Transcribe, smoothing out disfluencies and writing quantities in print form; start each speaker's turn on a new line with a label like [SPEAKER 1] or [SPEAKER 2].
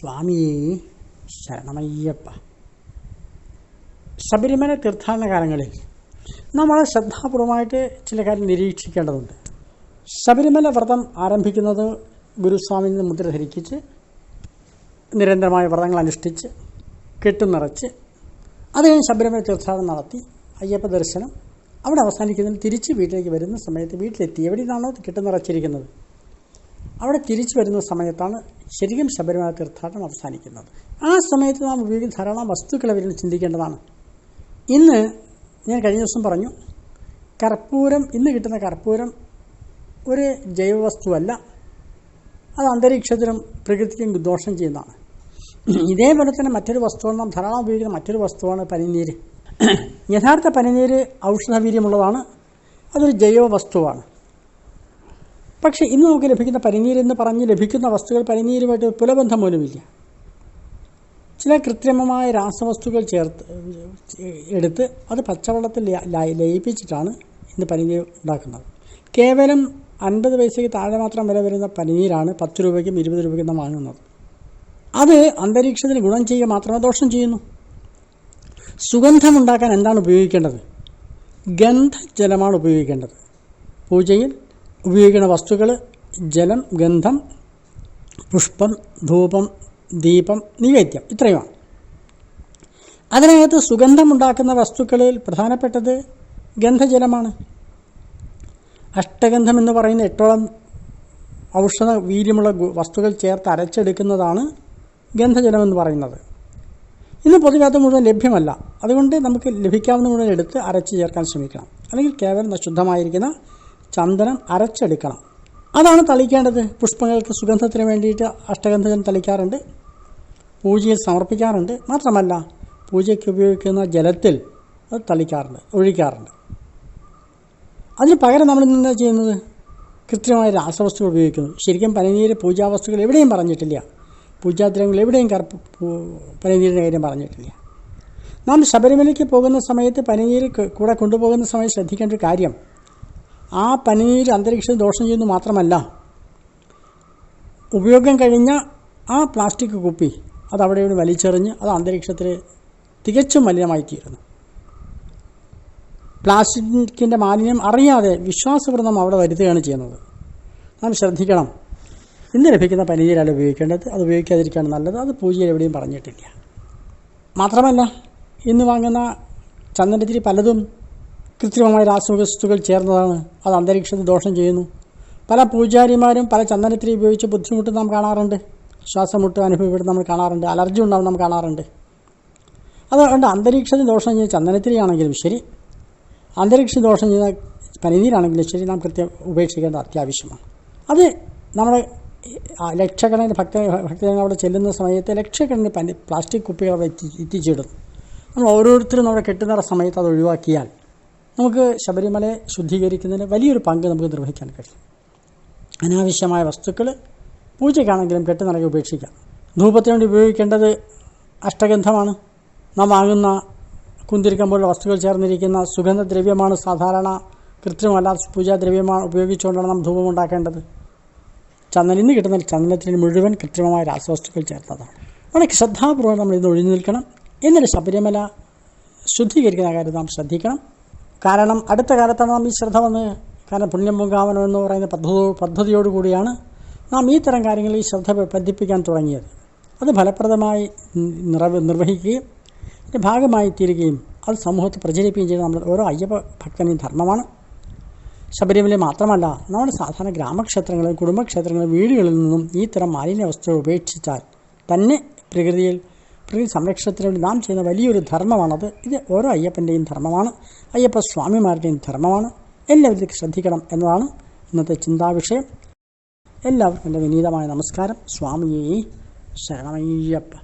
[SPEAKER 1] സ്വാമിയേ ശരണമയ്യപ്പ. ശബരിമല തീർത്ഥാടന കാലങ്ങളിൽ നാം വളരെ ശ്രദ്ധാപൂർവമായിട്ട് ചില കാര്യം നിരീക്ഷിക്കേണ്ടതുണ്ട്. ശബരിമല വ്രതം ആരംഭിക്കുന്നത് ഗുരുസ്വാമിയിൽ നിന്ന് മുദ്ര ധരിപ്പിച്ച് നിരന്തരമായ വ്രതങ്ങൾ അനുഷ്ഠിച്ച് കെട്ടുനിറച്ച് അത് കഴിഞ്ഞ് ശബരിമല തീർത്ഥാടനം നടത്തി അയ്യപ്പ ദർശനം അവിടെ അവസാനിക്കുന്നതിന് തിരിച്ച് വീട്ടിലേക്ക് വരുന്ന സമയത്ത് വീട്ടിലെത്തി എവിടെ നിന്നാണോ കെട്ടുനിറച്ചിരിക്കുന്നത് അവിടെ തിരിച്ചു വരുന്ന സമയത്താണ് ശരിക്കും ശബരിമല തീർത്ഥാടനം അവസാനിക്കുന്നത്. ആ സമയത്ത് നാം ഉപയോഗിക്കുന്ന ധാരാളം വസ്തുക്കളെ വരുന്ന ചിന്തിക്കേണ്ടതാണ്. ഇന്ന് ഞാൻ കഴിഞ്ഞ ദിവസം പറഞ്ഞു, കർപ്പൂരം, ഇന്ന് കിട്ടുന്ന കർപ്പൂരം ഒരു ജൈവവസ്തുവല്ല, അത് അന്തരീക്ഷത്തിലും പ്രകൃതിക്കും ദോഷം ചെയ്യുന്നതാണ്. ഇതേപോലെ തന്നെ മറ്റൊരു വസ്തുവാണ് നാം ധാരാളം ഉപയോഗിക്കുന്ന മറ്റൊരു വസ്തുവാണ് പനിനീര്. യഥാർത്ഥ പനിനീര് ഔഷധവീര്യമുള്ളതാണ്, അതൊരു ജൈവ വസ്തുവാണ്. പക്ഷേ ഇന്ന് നമുക്ക് ലഭിക്കുന്ന പനിനീരെന്ന് പറഞ്ഞ് ലഭിക്കുന്ന വസ്തുക്കൾ പനിനീരുമായിട്ട് പുലബന്ധം പോലുമില്ല. ചില കൃത്രിമമായ രാസവസ്തുക്കൾ എടുത്ത് അത് പച്ചവെള്ളത്തിൽ ലയിപ്പിച്ചിട്ടാണ് ഇന്ന് പനിനീർ ഉണ്ടാക്കുന്നത്. കേവലം 50 പൈസയ്ക്ക് താഴെ മാത്രം വില വരുന്ന പനിനീരാണ് 10 രൂപയ്ക്കും 20 രൂപയ്ക്കും നാം വാങ്ങുന്നത്. അത് അന്തരീക്ഷത്തിന് ഗുണം ചെയ്യുക മാത്രമേ ദോഷം ചെയ്യുന്നു. സുഗന്ധമുണ്ടാക്കാൻ എന്താണ് ഉപയോഗിക്കേണ്ടത്? ഗന്ധജലമാണ് ഉപയോഗിക്കേണ്ടത്. പൂജയിൽ ഉപയോഗിക്കുന്ന വസ്തുക്കൾ ജലം, ഗന്ധം, പുഷ്പം, ധൂപം, ദീപം, നിവേദ്യം, ഇത്രയുമാണ്. അതിനകത്ത് സുഗന്ധമുണ്ടാക്കുന്ന വസ്തുക്കളിൽ പ്രധാനപ്പെട്ടത് ഗന്ധജലമാണ്. അഷ്ടഗന്ധം എന്ന് പറയുന്ന 8ഓളം ഔഷധ വീര്യമുള്ള വസ്തുക്കൾ ചേർത്ത് അരച്ചെടുക്കുന്നതാണ് ഗന്ധജലമെന്ന് പറയുന്നത്. ഇന്ന് പൊതുവെ അത് മുഴുവൻ ലഭ്യമല്ല. അതുകൊണ്ട് നമുക്ക് ലഭിക്കാവുന്ന മുഴുവൻ എടുത്ത് അരച്ച് ചേർക്കാൻ ശ്രമിക്കണം. അല്ലെങ്കിൽ കേവലം ശുദ്ധമായിരിക്കുന്ന ചന്ദനം അരച്ചെടുക്കണം. അതാണ് തളിക്കേണ്ടത്. പുഷ്പങ്ങൾക്ക് സുഗന്ധത്തിന് വേണ്ടിയിട്ട് അഷ്ടഗന്ധജലം തളിക്കാറുണ്ട്, പൂജയിൽ സമർപ്പിക്കാറുണ്ട്. മാത്രമല്ല പൂജയ്ക്ക് ഉപയോഗിക്കുന്ന ജലത്തിൽ അത് തളിക്കാറുണ്ട്, ഒഴിക്കാറുണ്ട്. അതിന് പകരം നമ്മൾ എന്താ ചെയ്യുന്നത്? കൃത്രിമമായ രാസവസ്തുക്കൾ ഉപയോഗിക്കുന്നു. ശരിക്കും പനിനീര് പൂജാവസ്തുക്കൾ എവിടെയും പറഞ്ഞിട്ടില്ല. പൂജാദ്രവ്യങ്ങൾ എവിടെയും പനിനീരിൻ്റെ കാര്യം പറഞ്ഞിട്ടില്ല. നാം ശബരിമലയ്ക്ക് പോകുന്ന സമയത്ത് പനിനീര് കൂടെ കൊണ്ടുപോകുന്ന സമയത്ത് ശ്രദ്ധിക്കേണ്ട ഒരു കാര്യം, ആ പനിനീര് അന്തരീക്ഷത്തിൽ ദോഷം ചെയ്യുന്നു മാത്രമല്ല, ഉപയോഗം കഴിഞ്ഞ ആ പ്ലാസ്റ്റിക് കുപ്പി അത് അവിടെ ഇവിടെ വലിച്ചെറിഞ്ഞ് അത് അന്തരീക്ഷത്തിൽ തികച്ചും മലിനമായിത്തീരുന്നു. പ്ലാസ്റ്റിക്കിൻ്റെ മാലിന്യം അറിയാതെ വിശ്വാസപൂർണ്ണം അവിടെ വരുത്തുകയാണ് ചെയ്യുന്നത്. നാം ശ്രദ്ധിക്കണം. ഇന്ന് ലഭിക്കുന്ന പനിനീരല്ല ഉപയോഗിക്കേണ്ടത്, അത് ഉപയോഗിക്കാതിരിക്കുകയാണ് നല്ലത്. അത് പൂജയിൽ എവിടെയും പറഞ്ഞിട്ടില്ല. മാത്രമല്ല ഇന്ന് വാങ്ങുന്ന ചന്ദനത്തിരി പലതും കൃത്രിമമായ രാസവസ്തുക്കൾ ചേർന്നതാണ്. അത് അന്തരീക്ഷത്തിൽ ദോഷം ചെയ്യുന്നു. പല പൂജാരിമാരും പല ചന്ദനത്തിരി ഉപയോഗിച്ച് ബുദ്ധിമുട്ട് നാം കാണാറുണ്ട്. ശ്വാസമുട്ട് അനുഭവപ്പെടുന്ന നമ്മൾ കാണാറുണ്ട്. അലർജി ഉണ്ടാവും നാം കാണാറുണ്ട്. അതുകൊണ്ട് അന്തരീക്ഷത്തിൽ ദോഷം ചെയ്യുന്ന ചന്ദനത്തിരിയാണെങ്കിലും ശരി, അന്തരീക്ഷത്തിൽ ദോഷം ചെയ്യുന്ന പനിനീരാണെങ്കിലും ശരി, നാം ഉപേക്ഷിക്കേണ്ടത് അത്യാവശ്യമാണ്. അത് നമ്മുടെ ലക്ഷക്കണക്കിന് ഭക്തജനങ്ങൾ അവിടെ ചെല്ലുന്ന സമയത്ത് ലക്ഷക്കണക്കിന് പ്ലാസ്റ്റിക് കുപ്പികൾ അവിടെ എത്തിച്ചിടും. നമ്മൾ ഓരോരുത്തരും നമ്മുടെ കെട്ടുനിറ സമയത്ത് അത് ഒഴിവാക്കിയാൽ നമുക്ക് ശബരിമലയെ ശുദ്ധീകരിക്കുന്നതിന് വലിയൊരു പങ്ക് നമുക്ക് നിർവഹിക്കാൻ കഴിയും. അനാവശ്യമായ വസ്തുക്കൾ പൂജയ്ക്കാണെങ്കിലും കെട്ടുനിറയെ ഉപേക്ഷിക്കാം. ധൂപത്തിന് വേണ്ടി ഉപയോഗിക്കേണ്ടത് അഷ്ടഗന്ധമാണ്. നാം വാങ്ങുന്ന കുന്തിരിക്കം പോലുള്ള വസ്തുക്കൾ ചേർന്നിരിക്കുന്ന സുഗന്ധദ്രവ്യമാണ് സാധാരണ, കൃത്രിമല്ലാത്ത പൂജാദ്രവ്യമാണ് ഉപയോഗിച്ചുകൊണ്ടാണ് നാം ധൂപം ഉണ്ടാക്കേണ്ടത്. ഇന്ന് കിട്ടുന്ന ചന്ദനത്തിന് മുഴുവൻ കൃത്രിമമായ രാസവസ്തുക്കൾ ചേർത്തതാണ്. വളരെ ശ്രദ്ധാപൂർവ്വം നമ്മൾ ഇന്ന് ഒഴിഞ്ഞു നിൽക്കണം. എന്നിട്ട് ശബരിമല ശുദ്ധീകരിക്കുന്ന കാര്യം നാം ശ്രദ്ധിക്കണം. കാരണം അടുത്ത കാലത്താണ് നാം ഈ ശ്രദ്ധ വന്ന്, കാരണം പുണ്യം പൊങ്കാവനം എന്ന് പറയുന്ന പദ്ധതിയോടുകൂടിയാണ് നാം ഈ തരം കാര്യങ്ങളിൽ ഈ ശ്രദ്ധ പതിപ്പിക്കാൻ തുടങ്ങിയത്. അത് ഫലപ്രദമായി നിർവഹിക്കുകയും അതിൻ്റെ ഭാഗമായി തീരുകയും അത് സമൂഹത്തെ പ്രചരിപ്പിക്കുകയും ചെയ്യുന്ന നമ്മൾ ഓരോ അയ്യപ്പ ഭക്തനെയും ധർമ്മമാണ്. ശബരിമല മാത്രമല്ല, നമ്മുടെ സാധാരണ ഗ്രാമക്ഷേത്രങ്ങളിലും കുടുംബക്ഷേത്രങ്ങളിലും വീടുകളിൽ നിന്നും ഈ തരം മാലിന്യ വസ്തുക്കൾ ഉപേക്ഷിച്ചാൽ തന്നെ പ്രകൃതി സംരക്ഷണത്തിന് വേണ്ടി നാം ചെയ്യുന്ന വലിയൊരു ധർമ്മമാണത്. ഇത് ഓരോ അയ്യപ്പൻ്റെയും ധർമ്മമാണ്, അയ്യപ്പ സ്വാമിമാരുടെയും ധർമ്മമാണ്. എല്ലാവരും ശ്രദ്ധിക്കണം എന്നതാണ് ഇന്നത്തെ ചിന്താവിഷയം. എല്ലാവർക്കും എൻ്റെ വിനീതമായ നമസ്കാരം. സ്വാമിയേ ശരണമയ്യപ്പ.